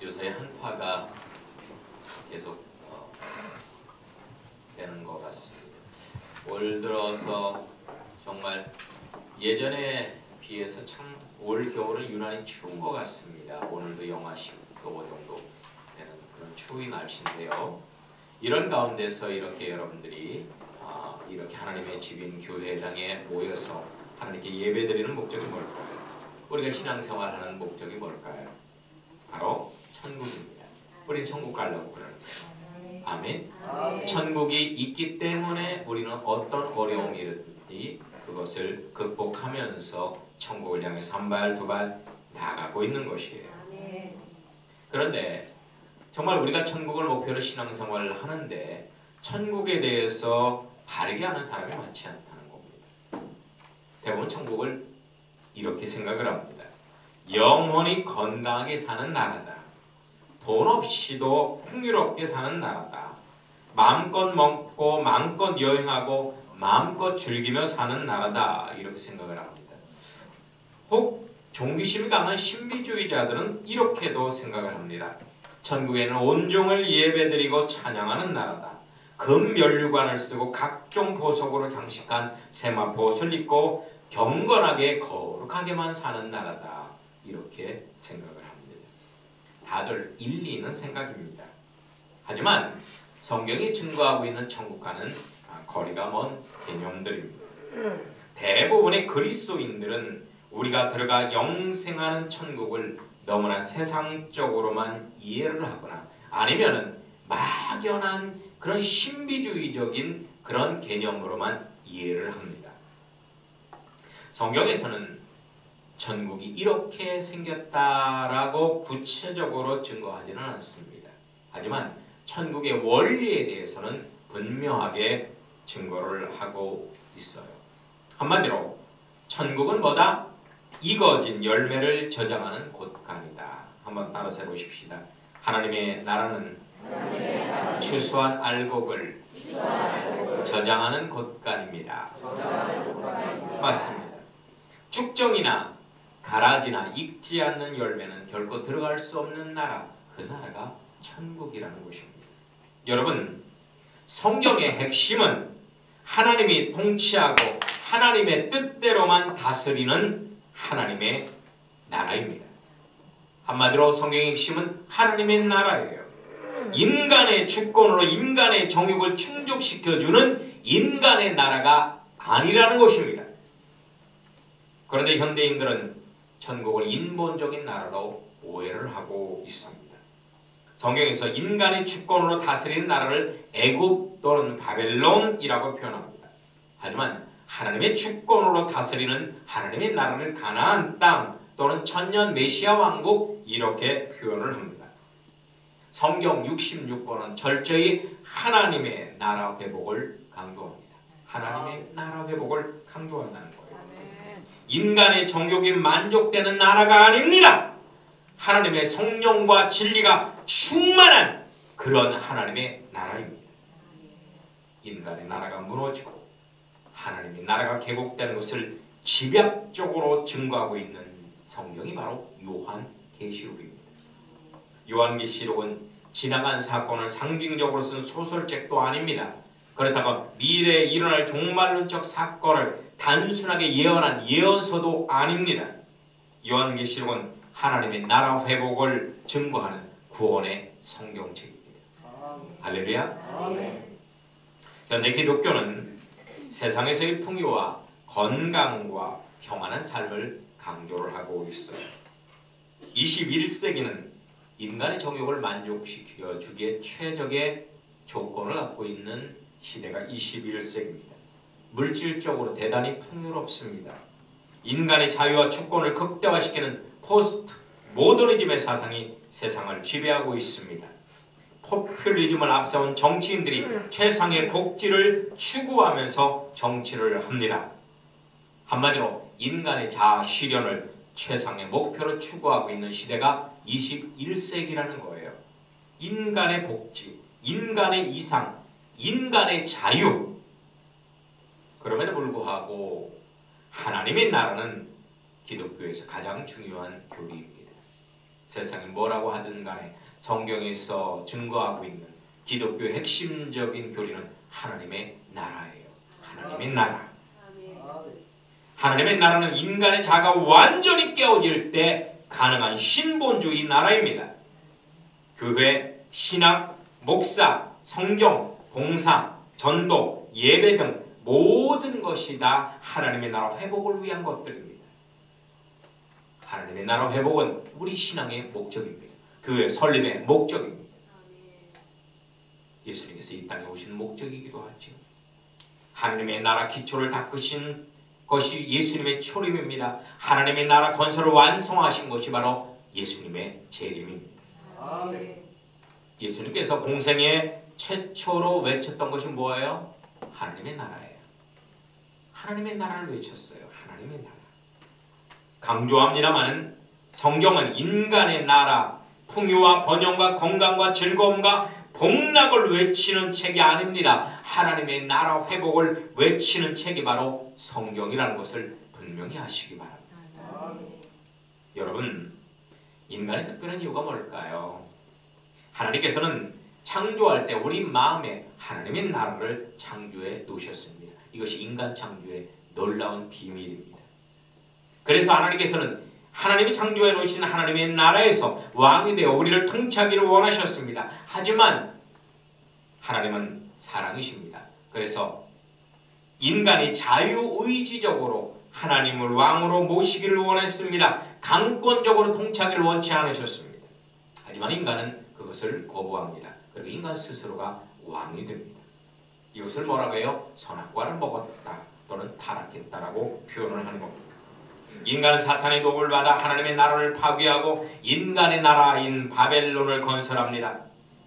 요새 한파가 계속 되는 것 같습니다. 올 들어서 정말 예전에 비해서 참 올 겨울은 유난히 추운 것 같습니다. 오늘도 영하 10도 정도 되는 그런 추운 날씨인데요. 이런 가운데서 이렇게 여러분들이 이렇게 하나님의 집인 교회당에 모여서 하나님께 예배드리는 목적이 뭘까요? 우리가 신앙생활하는 목적이 뭘까요? 바로 천국입니다. 우린 천국 가려고 그러는 거예요. 아멘. 천국이 있기 때문에 우리는 어떤 어려움이든지 그것을 극복하면서 천국을 향해서 한 발 두 발 나가고 있는 것이에요. 그런데 정말 우리가 천국을 목표로 신앙생활을 하는데 천국에 대해서 바르게 하는 사람이 많지 않다는 겁니다. 대부분 천국을 이렇게 생각을 합니다. 영원히 건강하게 사는 나라다. 돈 없이도 풍요롭게 사는 나라다. 마음껏 먹고 마음껏 여행하고 마음껏 즐기며 사는 나라다. 이렇게 생각을 합니다. 혹 종교심이 강한 신비주의자들은 이렇게도 생각을 합니다. 천국에는 온종일 예배드리고 찬양하는 나라다. 금면류관을 쓰고 각종 보석으로 장식한 세마포 옷을 입고 경건하게 거룩하게만 사는 나라다. 이렇게 생각을 합니다. 다들 일리 있는 생각입니다. 하지만 성경이 증거하고 있는 천국과는 거리가 먼 개념들입니다. 대부분의 그리스도인들은 우리가 들어가 영생하는 천국을 너무나 세상적으로만 이해를 하거나 아니면은 막연한 그런 신비주의적인 그런 개념으로만 이해를 합니다. 성경에서는 천국이 이렇게 생겼다라고 구체적으로 증거하지는 않습니다. 하지만 천국의 원리에 대해서는 분명하게 증거를 하고 있어요. 한마디로 천국은 뭐다? 익어진 열매를 저장하는 곳간이다. 한번 따라서 해보십시다. 하나님의 나라는 추수한 알곡을 저장하는 곳간입니다. 맞습니다. 축정이나 가라지나 익지 않는 열매는 결코 들어갈 수 없는 나라, 그 나라가 천국이라는 것입니다. 여러분, 성경의 핵심은 하나님이 통치하고 하나님의 뜻대로만 다스리는 하나님의 나라입니다. 한마디로 성경의 핵심은 하나님의 나라예요. 인간의 주권으로 인간의 정욕을 충족시켜주는 인간의 나라가 아니라는 것입니다. 그런데 현대인들은 천국을 인본적인 나라로 오해를 하고 있습니다. 성경에서 인간의 주권으로 다스리는 나라를 애굽 또는 바벨론이라고 표현합니다. 하지만 하나님의 주권으로 다스리는 하나님의 나라를 가나안 땅 또는 천년 메시아 왕국 이렇게 표현을 합니다. 성경 66번은 철저히 하나님의 나라 회복을 강조합니다. 하나님의 나라 회복을 강조한다는 거예요. 인간의 정욕이 만족되는 나라가 아닙니다. 하나님의 성령과 진리가 충만한 그런 하나님의 나라입니다. 인간의 나라가 무너지고 하나님의 나라가 계곡되는 것을 집약적으로 증거하고 있는 성경이 바로 요한계시록입니다. 요한계시록은 지나간 사건을 상징적으로 쓴 소설책도 아닙니다. 그렇다고 미래에 일어날 종말론적 사건을 단순하게 예언한 예언서도 아닙니다. 요한계시록은 하나님의 나라 회복을 증거하는 구원의 성경책입니다. 할렐루야. 현대 기독교는 세상에서의 풍요와 건강과 평안한 삶을 강조를 하고 있어요. 21세기는 인간의 정욕을 만족시켜 주기에 최적의 조건을 갖고 있는 시대가 21세기입니다. 물질적으로 대단히 풍요롭습니다. 인간의 자유와 주권을 극대화시키는 포스트 모더니즘의 사상이 세상을 지배하고 있습니다. 포퓰리즘을 앞세운 정치인들이 최상의 복지를 추구하면서 정치를 합니다. 한마디로 인간의 자아 실현을 최상의 목표로 추구하고 있는 시대가 21세기라는 거예요. 인간의 복지, 인간의 이상, 인간의 자유. 그럼에도 불구하고 하나님의 나라는 기독교에서 가장 중요한 교리입니다. 세상이 뭐라고 하든 간에 성경에서 증거하고 있는 기독교의 핵심적인 교리는 하나님의 나라예요. 하나님의 나라. 하나님의 나라는 인간의 자아가 완전히 깨어질 때 가능한 신본주의 나라입니다. 교회, 신학, 목사, 성경, 봉사, 전도, 예배 등 모든 것이 다 하나님의 나라 회복을 위한 것들입니다. 하나님의 나라 회복은 우리 신앙의 목적입니다. 교회 설립의 목적입니다. 예수님께서 이 땅에 오신 목적이기도 하죠. 하나님의 나라 기초를 닦으신 것이 예수님의 초림입니다. 하나님의 나라 건설을 완성하신 것이 바로 예수님의 재림입니다. 예수님께서 공생에 최초로 외쳤던 것이 뭐예요? 하나님의 나라예요. 하나님의 나라를 외쳤어요. 하나님의 나라. 강조합니다마는 성경은 인간의 나라, 풍요와 번영과 건강과 즐거움과 복락을 외치는 책이 아닙니다. 하나님의 나라 회복을 외치는 책이 바로 성경이라는 것을 분명히 아시기 바랍니다. 여러분, 인간의 특별한 이유가 뭘까요? 하나님께서는 창조할 때 우리 마음에 하나님의 나라를 창조해 놓으셨습니다. 이것이 인간 창조의 놀라운 비밀입니다. 그래서 하나님께서는 하나님이 창조해 놓으신 하나님의 나라에서 왕이 되어 우리를 통치하기를 원하셨습니다. 하지만 하나님은 사랑이십니다. 그래서 인간이 자유의지적으로 하나님을 왕으로 모시기를 원했습니다. 강권적으로 통치하기를 원치 않으셨습니다. 하지만 인간은 그것을 거부합니다. 그리고 인간 스스로가 왕이 됩니다. 이것을 뭐라고 해요? 선악과를 먹었다 또는 타락했다라고 표현을 하는 겁니다. 인간은 사탄의 도움을 받아 하나님의 나라를 파괴하고 인간의 나라인 바벨론을 건설합니다.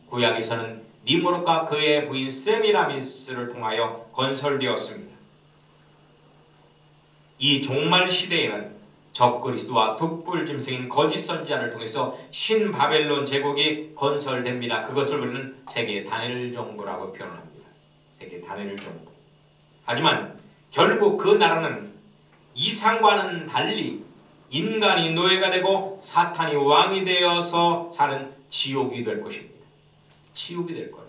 구약에서는 니무롯과 그의 부인 세미라미스를 통하여 건설되었습니다. 이 종말 시대에는 적그리스도와 득불짐승인 거짓 선지자를 통해서 신바벨론 제국이 건설됩니다. 그것을 우리는 세계 단일 정부라고 표현합니다. 세계 단일 정부. 하지만 결국 그 나라는 이상과는 달리 인간이 노예가 되고 사탄이 왕이 되어서 사는 지옥이 될 것입니다. 지옥이 될 거예요.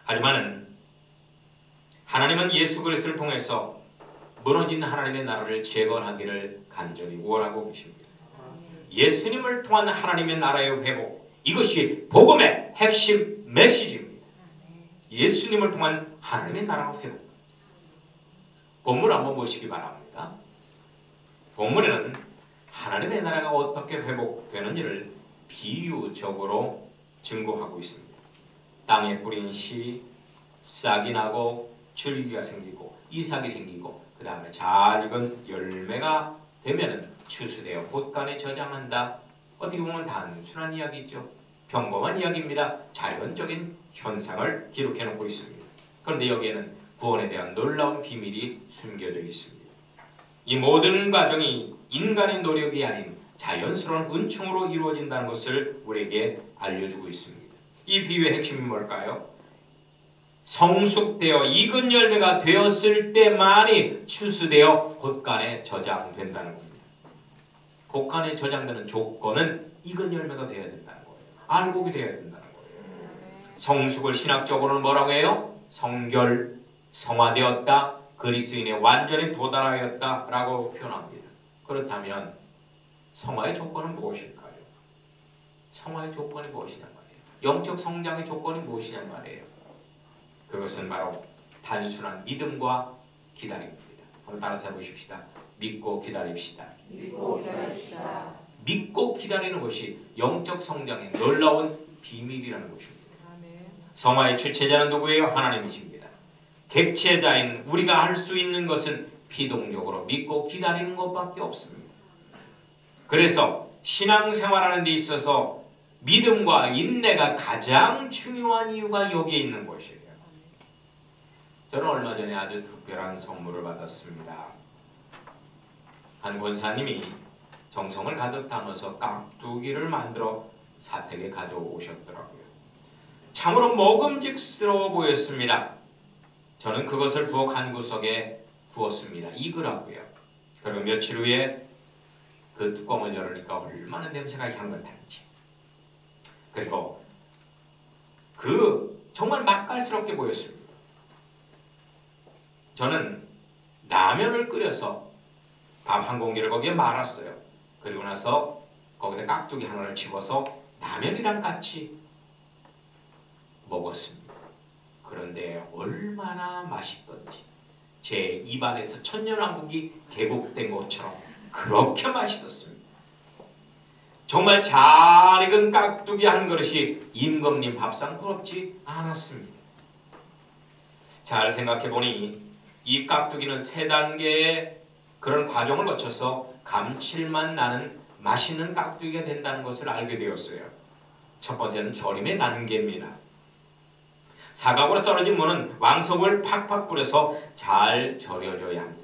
하지만은 하나님은 예수 그리스도를 통해서 무너진 하나님의 나라를 재건하기를 간절히 원하고 계십니다. 예수님을 통한 하나님의 나라의 회복, 이것이 복음의 핵심 메시지입니다. 예수님을 통한 하나님의 나라 회복. 본문 한번 보시기 바랍니다. 본문에는 하나님의 나라가 어떻게 회복되는지를 비유적으로 증거하고 있습니다. 땅에 뿌린 씨, 싹이 나고 줄기가 생기고 이삭이 생기고 그 다음에 잘 익은 열매가 되면 추수되어 곳간에 저장한다. 어떻게 보면 단순한 이야기죠. 평범한 이야기입니다. 자연적인 현상을 기록해 놓고 있습니다. 그런데 여기에는 구원에 대한 놀라운 비밀이 숨겨져 있습니다. 이 모든 과정이 인간의 노력이 아닌 자연스러운 은총으로 이루어진다는 것을 우리에게 알려주고 있습니다. 이 비유의 핵심이 뭘까요? 성숙되어 익은 열매가 되었을 때만이 추수되어 곳간에 저장된다는 겁니다. 곳간에 저장되는 조건은 익은 열매가 되어야 된다는 거예요. 알곡이 되어야 된다는 거예요. 성숙을 신학적으로는 뭐라고 해요? 성결, 성화되었다, 그리스도인에 완전히 도달하였다 라고 표현합니다. 그렇다면 성화의 조건은 무엇일까요? 성화의 조건이 무엇이냐 말이에요. 영적 성장의 조건이 무엇이냐 말이에요. 그것은 바로 단순한 믿음과 기다림입니다. 한번 따라서 해보십시다. 믿고 기다립시다. 믿고 기다립시다. 믿고 기다리는 것이 영적 성장의 놀라운 비밀이라는 것입니다. 성화의 주체자는 누구예요? 하나님이십니다. 객체자인 우리가 할 수 있는 것은 비동력으로 믿고 기다리는 것밖에 없습니다. 그래서 신앙생활하는 데 있어서 믿음과 인내가 가장 중요한 이유가 여기에 있는 것이에요. 저는 얼마 전에 아주 특별한 선물을 받았습니다. 한 권사님이 정성을 가득 담아서 깍두기를 만들어 사택에 가져오셨더라고요. 참으로 먹음직스러워 보였습니다. 저는 그것을 부엌 한 구석에 두었습니다. 익으라고요. 그리고 며칠 후에 그 뚜껑을 열으니까 얼마나 냄새가 향긋한지. 그리고 정말 맛깔스럽게 보였습니다. 저는 라면을 끓여서 밥 한 공기를 거기에 말았어요. 그리고 나서 거기다 깍두기 하나를 집어서 라면이랑 같이 먹었습니다. 그런데 얼마나 맛있던지 제 입안에서 천년왕국이 개국된 것처럼 그렇게 맛있었습니다. 정말 잘 익은 깍두기 한 그릇이 임금님 밥상 부럽지 않았습니다. 잘 생각해보니 이 깍두기는 3단계의 그런 과정을 거쳐서 감칠맛 나는 맛있는 깍두기가 된다는 것을 알게 되었어요. 첫 번째는 절임의 단계입니다. 사각으로 썰어진 무는 왕석을 팍팍 뿌려서 잘 절여줘야 합니다.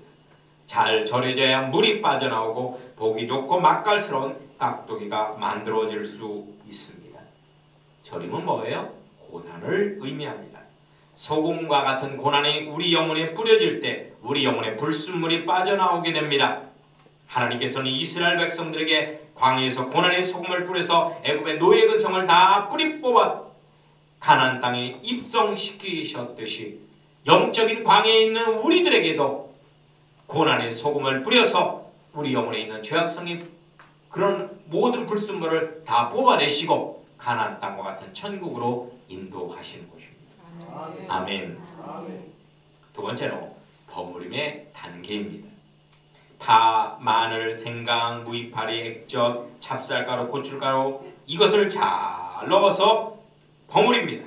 잘 절여져야 물이 빠져나오고 보기 좋고 맛깔스러운 깍두기가 만들어질 수 있습니다. 절임은 뭐예요? 고난을 의미합니다. 소금과 같은 고난이 우리 영혼에 뿌려질 때 우리 영혼에 불순물이 빠져나오게 됩니다. 하나님께서는 이스라엘 백성들에게 광야에서 고난의 소금을 뿌려서 애굽의 노예 근성을 다 뿌리 뽑아 가나안 땅에 입성시키셨듯이 영적인 광야에 있는 우리들에게도 고난의 소금을 뿌려서 우리 영혼에 있는 죄악성의 그런 모든 불순물을 다 뽑아내시고 가나안 땅과 같은 천국으로 인도하시는 것입니다. 아멘. 두 번째로 버무림의 단계입니다. 파, 마늘, 생강, 무이파리, 액젓, 찹쌀가루, 고춧가루 이것을 잘 넣어서 버무립니다.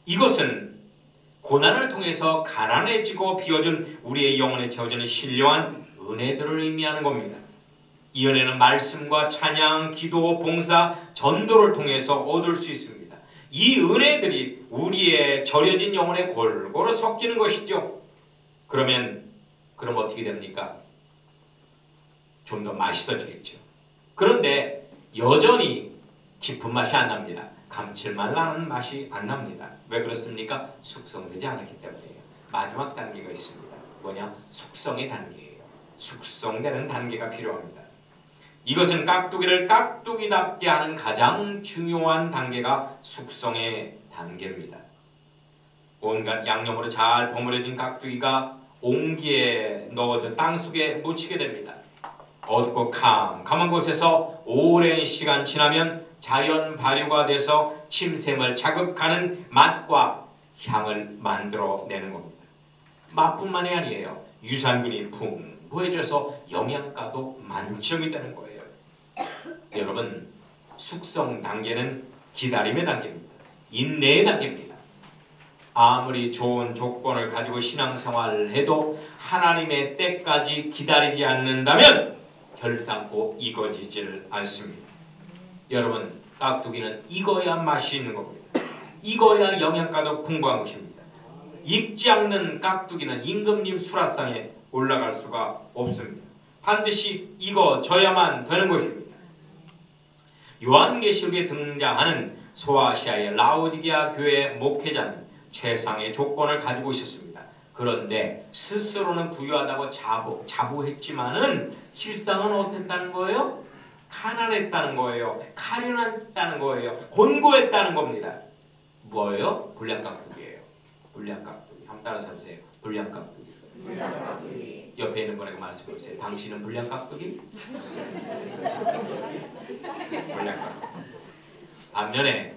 이것은 고난을 통해서 가난해지고 비워준 우리의 영혼에 채워지는 신령한 은혜들을 의미하는 겁니다. 이 은혜는 말씀과 찬양, 기도, 봉사, 전도를 통해서 얻을 수 있습니다. 이 은혜들이 우리의 절여진 영혼에 골고루 섞이는 것이죠. 그럼 어떻게 됩니까? 좀 더 맛있어지겠죠. 그런데 여전히 깊은 맛이 안 납니다. 감칠맛 나는 맛이 안 납니다. 왜 그렇습니까? 숙성되지 않았기 때문이에요. 마지막 단계가 있습니다. 뭐냐? 숙성의 단계예요. 숙성되는 단계가 필요합니다. 이것은 깍두기를 깍두기답게 하는 가장 중요한 단계가 숙성의 단계입니다. 온갖 양념으로 잘 버무려진 깍두기가 옹기에 넣어져 땅속에 묻히게 됩니다. 어둡고 캄캄한 곳에서 오랜 시간 지나면 자연 발효가 돼서 침샘을 자극하는 맛과 향을 만들어내는 겁니다. 맛뿐만이 아니에요. 유산균이 풍부해져서 영양가도 만점이 되는 거예요. 여러분, 숙성 단계는 기다림의 단계입니다. 인내의 단계입니다. 아무리 좋은 조건을 가지고 신앙생활을 해도 하나님의 때까지 기다리지 않는다면 결단코 익어지질 않습니다. 여러분, 깍두기는 익어야 맛이 있는 겁니다. 익어야 영양가도 풍부한 것입니다. 익지 않는 깍두기는 임금님 수라상에 올라갈 수가 없습니다. 반드시 익어져야만 되는 것입니다. 요한계시록에 등장하는 소아시아의 라오디게아 교회 목회자는 최상의 조건을 가지고 있었습니다. 그런데 스스로는 부유하다고 자부했지만은 실상은 어땠다는 거예요? 가난했다는 거예요. 가련했다는 거예요. 곤고했다는 겁니다. 뭐예요? 불량깍두기예요. 불량깍두기. 한번 따라서 해보세요. 불량깍두기. 불량깍두기. 옆에 있는 분에게 말씀해 보세요. 당신은 불량깍두기? 불량깍두기. 반면에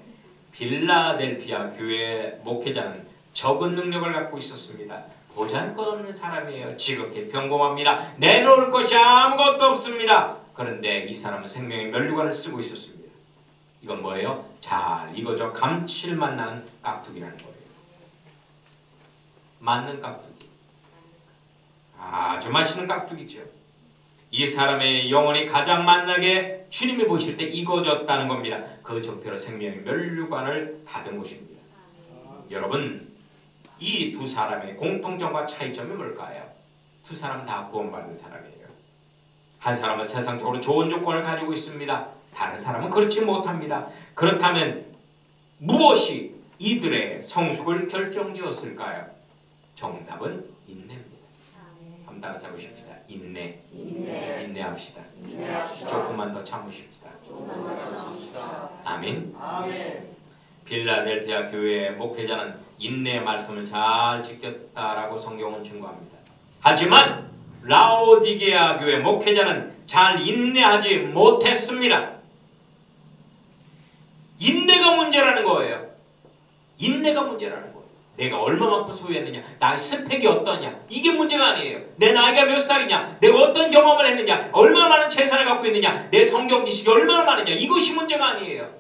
빌라델피아 교회 목회자는 적은 능력을 갖고 있었습니다. 보잘것없는 사람이에요. 지극히 평범합니다. 내놓을 것이 아무것도 없습니다. 그런데 이 사람은 생명의 면류관을 쓰고 있었습니다. 이건 뭐예요? 잘 익어져 감칠맛 나는 깍두기라는 거예요. 맞는 깍두기. 아주 맛있는 깍두기죠. 이 사람의 영혼이 가장 만나게 주님이 보실 때 익어졌다는 겁니다. 그 정표로 생명의 면류관을 받은 것입니다. 여러분, 이 두 사람의 공통점과 차이점이 뭘까요? 두 사람은 다 구원받은 사람이에요. 한 사람은 세상적으로 좋은 조건을 가지고 있습니다. 다른 사람은 그렇지 못합니다. 그렇다면 무엇이 이들의 성숙을 결정지었을까요? 정답은 인내입니다. 한번 따라 해보십시다. 인내. 인내. 인내합시다. 인내합시다. 조금만 더 참으십시다. 조금만 더 참으십시다. 아멘. 아멘. 필라델피아 교회의 목회자는 인내의 말씀을 잘 지켰다라고 성경은 증거합니다. 하지만 라오디게아 교회 목회자는 잘 인내하지 못했습니다. 인내가 문제라는 거예요. 인내가 문제라는 거예요. 내가 얼마만큼 소유했느냐, 나의 스펙이 어떠냐, 이게 문제가 아니에요. 내 나이가 몇 살이냐, 내가 어떤 경험을 했느냐, 얼마나 많은 재산을 갖고 있느냐, 내 성경 지식이 얼마나 많으냐, 이것이 문제가 아니에요.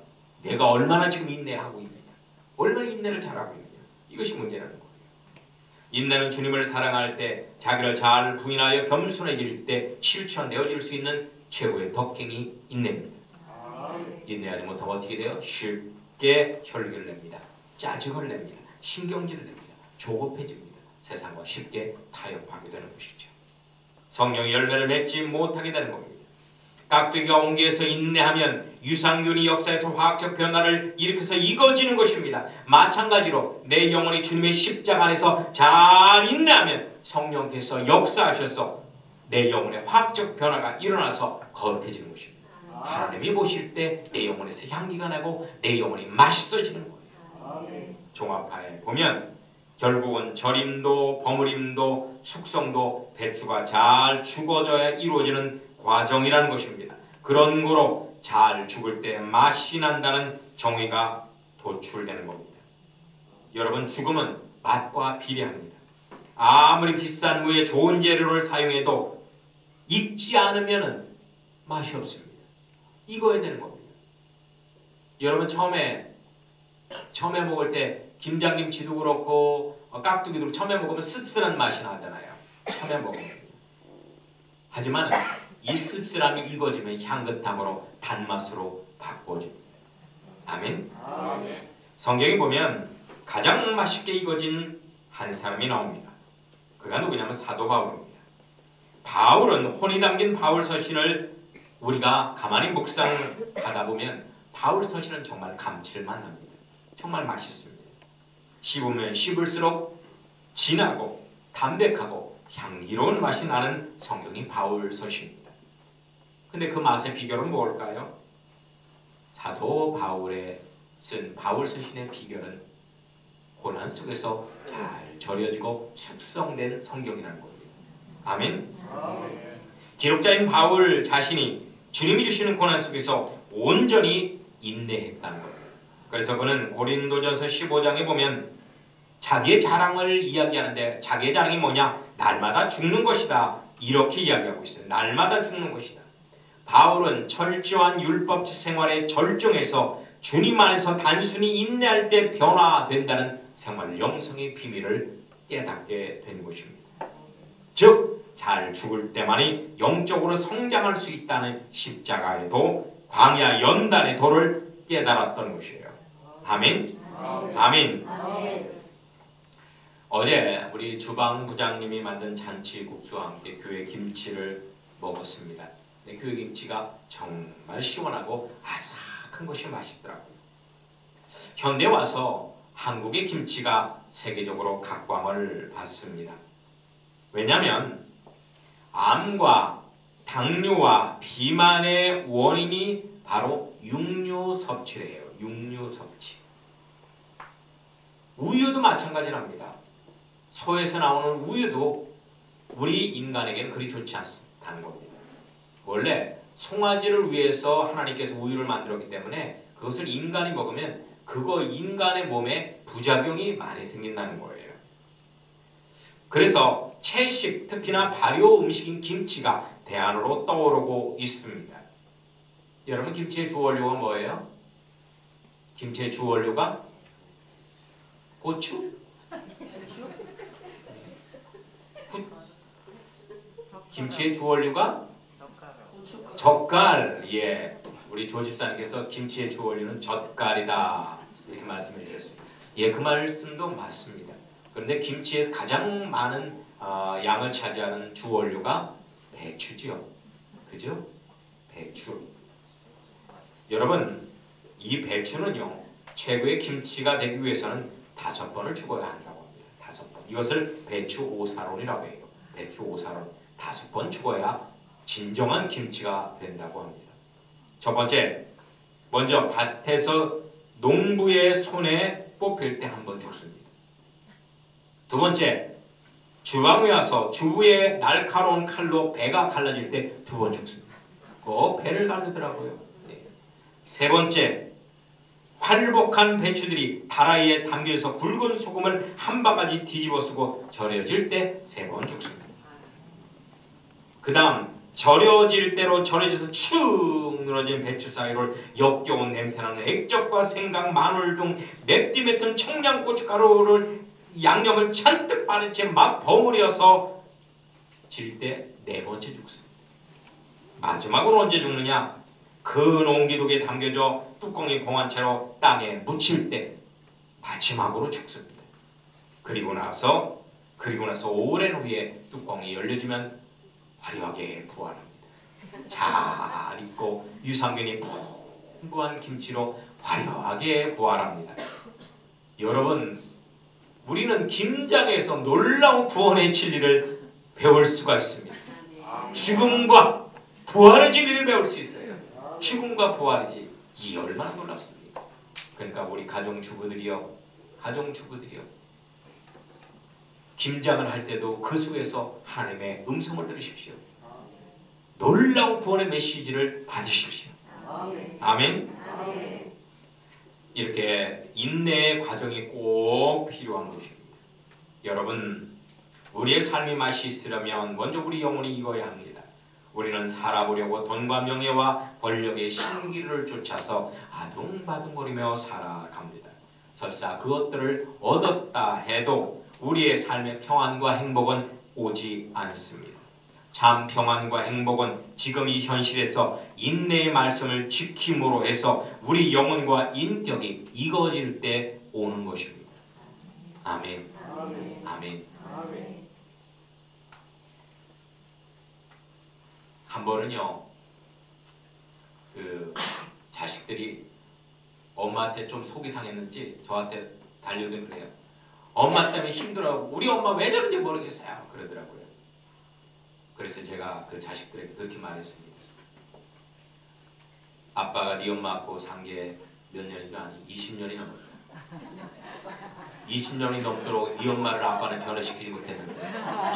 내가 얼마나 지금 인내하고 있느냐, 얼마나 인내를 잘하고 있느냐, 이것이 문제라는 거예요. 인내는 주님을 사랑할 때, 자기를 잘 부인하여 겸손해질 때 실천되어질 수 있는 최고의 덕행이 인내입니다. 인내하지 못하면 어떻게 돼요? 쉽게 혈기를 냅니다. 짜증을 냅니다. 신경질을 냅니다. 조급해집니다. 세상과 쉽게 타협하게 되는 것이죠. 성령의 열매를 맺지 못하게 되는 겁니다. 깍두기가 온기에서 인내하면 유산균이 역사에서 화학적 변화를 일으켜서 익어지는 것입니다. 마찬가지로 내 영혼이 주님의 십자가 안에서 잘 인내하면 성령께서 역사하셔서 내 영혼에 화학적 변화가 일어나서 거룩해지는 것입니다. 하나님이 보실 때 내 영혼에서 향기가 나고 내 영혼이 맛있어지는 거예요. 종합하에 보면 결국은 절임도 버무림도 숙성도 배추가 잘 죽어져야 이루어지는 과정이라는 것입니다. 그런 거로 잘 죽을 때 맛이 난다는 정의가 도출되는 겁니다. 여러분, 죽음은 맛과 비례합니다. 아무리 비싼 무에 좋은 재료를 사용해도 익지 않으면 맛이 없습니다. 익어야 되는 겁니다. 여러분, 처음에 먹을 때 김장김치도 그렇고 깍두기도 그렇고 처음에 먹으면 씁쓸한 맛이 나잖아요. 처음에 먹으면. 하지만 이 씁쓸함이 익어지면 향긋함으로 단맛으로 바꿔줍니다. 아멘. 아멘. 성경에 보면 가장 맛있게 익어진 한 사람이 나옵니다. 그가 누구냐면 사도 바울입니다. 바울은 혼이 담긴 바울 서신을 우리가 가만히 묵상하다 보면 바울 서신은 정말 감칠맛 납니다. 정말 맛있습니다. 씹으면 씹을수록 진하고 담백하고 향기로운 맛이 나는 성경이 바울 서신입니다. 근데 그 맛의 비결은 뭘까요? 사도 바울의 쓴 바울 서신의 비결은 고난 속에서 잘 절여지고 숙성된 성경이라는 겁니다. 아멘. 기록자인 바울 자신이 주님이 주시는 고난 속에서 온전히 인내했다는 겁니다. 그래서 그는 고린도전서 15장에 보면 자기의 자랑을 이야기하는데 자기의 자랑이 뭐냐? 날마다 죽는 것이다. 이렇게 이야기하고 있어요. 날마다 죽는 것이다. 바울은 철저한 율법지 생활의 절정에서 주님 안에서 단순히 인내할 때 변화된다는 생활 영성의 비밀을 깨닫게 된 것입니다. 즉, 잘 죽을 때만이 영적으로 성장할 수 있다는 십자가의 도, 광야 연단의 도를 깨달았던 것이에요. 아멘. 아멘. 어제 우리 주방부장님이 만든 잔치국수와 함께 교회 김치를 먹었습니다. 근데 교회 김치가 정말 시원하고 아삭한 것이 맛있더라고요. 현대 와서 한국의 김치가 세계적으로 각광을 받습니다. 왜냐하면 암과 당뇨와 비만의 원인이 바로 육류 섭취래요. 육류 섭취. 우유도 마찬가지랍니다. 소에서 나오는 우유도 우리 인간에게는 그리 좋지 않다는 겁니다. 원래 송아지를 위해서 하나님께서 우유를 만들었기 때문에 그것을 인간이 먹으면 그거 인간의 몸에 부작용이 많이 생긴다는 거예요. 그래서 채식, 특히나 발효 음식인 김치가 대안으로 떠오르고 있습니다. 여러분, 김치의 주원료가 뭐예요? 김치의 주원료가 고추? 김치의 주원료가 젓갈. 예, 우리 조 집사님께서 김치의 주원료는 젓갈이다 이렇게 말씀해 주셨습니다. 예, 그 말씀도 맞습니다. 그런데 김치에서 가장 많은 양을 차지하는 주원료가 배추지요. 그죠? 배추. 여러분, 이 배추는요, 최고의 김치가 되기 위해서는 5번을 죽어야 한다고 합니다. 5번. 이것을 배추 오사론이라고 해요. 배추 오사론. 5번 죽어야 진정한 김치가 된다고 합니다. 첫 번째, 먼저 밭에서 농부의 손에 뽑힐 때 1번 죽습니다. 두 번째, 주방에 와서 주부의 날카로운 칼로 배가 갈라질 때 2번 죽습니다. 꼭 배를 가르더라고요. 네. 세 번째, 활복한 배추들이 다라이에 담겨서 굵은 소금을 한 바가지 뒤집어 쓰고 절여질 때 3번 죽습니다. 그 다음 절여질 대로 절여져서 축 늘어진 배추 사이로 역겨운 냄새나는 액젓과 생강, 마늘 등 맵디 맵은 청양고춧가루를 양념을 잔뜩 바른 채 막 버무려서 질 때 4번째 죽습니다. 마지막으로 언제 죽느냐? 큰 옹기독에 담겨져 뚜껑이 봉한 채로 땅에 묻힐 때 마지막으로 죽습니다. 그리고 나서 오랜 후에 뚜껑이 열려지면 화려하게 부활합니다. 잘 익고 유산균이 풍부한 김치로 화려하게 부활합니다. 여러분, 우리는 김장에서 놀라운 구원의 진리를 배울 수가 있습니다. 죽음과 부활의 진리를 배울 수 있어요. 죽음과 부활이지. 이 얼마나 놀랍습니까? 그러니까 우리 가정주부들이요, 김장을 할 때도 그 속에서 하나님의 음성을 들으십시오. 놀라운 구원의 메시지를 받으십시오. 아멘. 이렇게 인내의 과정이 꼭 필요한 것입니다. 여러분, 우리의 삶의 맛이 있으려면 먼저 우리 영혼이 익어야 합니다. 우리는 살아보려고 돈과 명예와 권력의 신기를 쫓아서 아둥바둥거리며 살아갑니다. 설사 그것들을 얻었다 해도 우리의 삶의 평안과 행복은 오지 않습니다. 참 평안과 행복은 지금 이 현실에서 인내의 말씀을 지킴으로 해서 우리 영혼과 인격이 익어질 때 오는 것입니다. 아멘. 아멘. 한 번은요, 그 자식들이 엄마한테 좀 속이 상했는지 저한테 달려든 그래요. 엄마 때문에 힘들어. 우리 엄마 왜 저런지 모르겠어요. 그러더라고요. 그래서 제가 그 자식들에게 그렇게 말했습니다. 아빠가 네 엄마 갖고 산 게 몇 년인 줄 아니? 20년이 넘었다. 20년이 넘도록 네 엄마를 아빠는 변화시키지 못했는데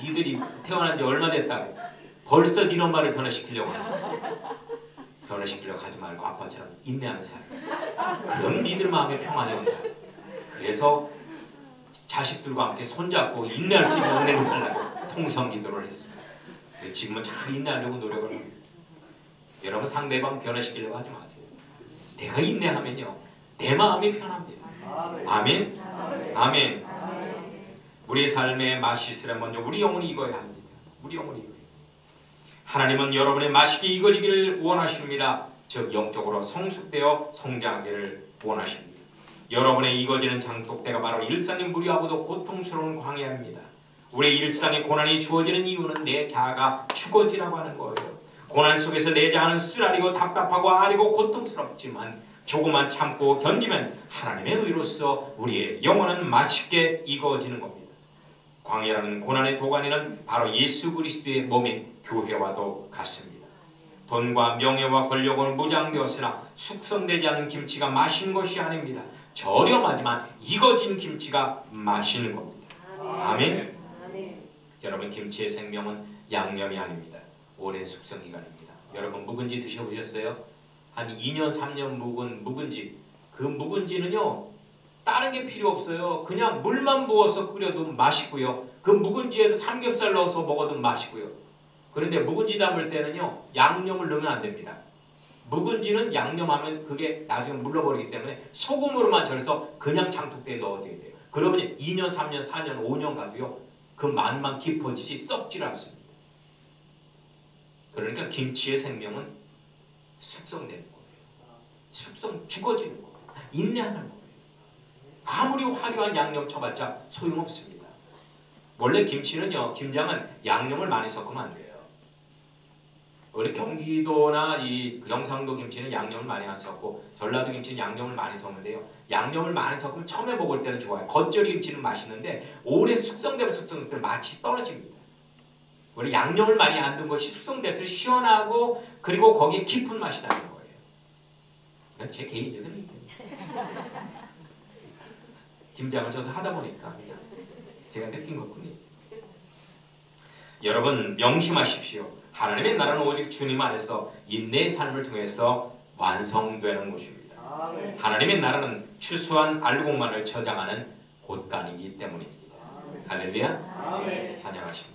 니들이 태어난 지 얼마 됐다고 벌써 네 엄마를 변화시키려고 하는데, 변화시키려고 하지 말고 아빠처럼 인내하며 살아. 그럼 니들 마음에 평안이 온다. 그래서 자식들과 함께 손잡고 인내할 수 있는 은혜를 달라고 통성기도를 했습니다. 지금은 잘 인내하려고 노력을 합니다. 여러분, 상대방 변화시키려고 하지 마세요. 내가 인내하면요, 내 마음이 편합니다. 아멘. 아멘. 우리의 삶의 맛이 있으려면 먼저 우리 영혼이 익어야 합니다. 우리 영혼이 익어야 합니다. 하나님은 여러분의 맛있게 익어지기를 원하십니다. 즉 영적으로 성숙되어 성장하기를 원하십니다. 여러분의 익어지는 장독대가 바로 일상의 무료하고도 고통스러운 광야입니다. 우리의 일상에 고난이 주어지는 이유는 내 자아가 죽어지라고 하는 거예요. 고난 속에서 내 자아는 쓰라리고 답답하고 아리고 고통스럽지만 조금만 참고 견디면 하나님의 의로서 우리의 영혼은 맛있게 익어지는 겁니다. 광야라는 고난의 도가니는 바로 예수 그리스도의 몸인 교회와도 같습니다. 돈과 명예와 권력은 무장되었으나 숙성되지 않은 김치가 맛있는 것이 아닙니다. 저렴하지만 익어진 김치가 맛있는 겁니다. 아멘. 여러분, 김치의 생명은 양념이 아닙니다. 오랜 숙성기간입니다. 여러분, 묵은지 드셔보셨어요? 한 2년 3년 묵은 묵은지, 그 묵은지는요 다른 게 필요 없어요. 그냥 물만 부어서 끓여도 맛있고요, 그 묵은지에도 삼겹살 넣어서 먹어도 맛있고요. 그런데 묵은지 담을 때는요 양념을 넣으면 안 됩니다. 묵은지는 양념하면 그게 나중에 물러버리기 때문에 소금으로만 절여서 그냥 장독대에 넣어줘야 돼요. 그러면 2년 3년 4년 5년 가도요 그 맛만 깊어지지 썩질 않습니다. 그러니까 김치의 생명은 숙성되는 거예요. 죽어지는 거예요. 인내하는 거예요. 아무리 화려한 양념 쳐봤자 소용없습니다. 원래 김치는요, 김장은 양념을 많이 섞으면 안 돼요. 원래 경기도나 이 경상도 김치는 양념을 많이 안 섞고 전라도 김치는 양념을 많이 섞는데요. 양념을 많이 섞으면 처음에 먹을 때는 좋아요. 겉절이 김치는 맛있는데 오래 숙성되면 맛이 떨어집니다. 우리 양념을 많이 안 든 것이 숙성돼서 시원하고 그리고 거기에 깊은 맛이 나는 거예요. 이건 제 개인적인 의견이에요. 김장을 저도 하다 보니까 그냥 제가 느낀 것뿐이에요. 여러분 명심하십시오. 하나님의 나라는 오직 주님 안에서 인내의 삶을 통해서 완성되는 곳입니다. 아멘. 하나님의 나라는 추수한 알곡만을 저장하는 곳간이기 때문입니다. 할렐루야. 아멘. 찬양하십니다.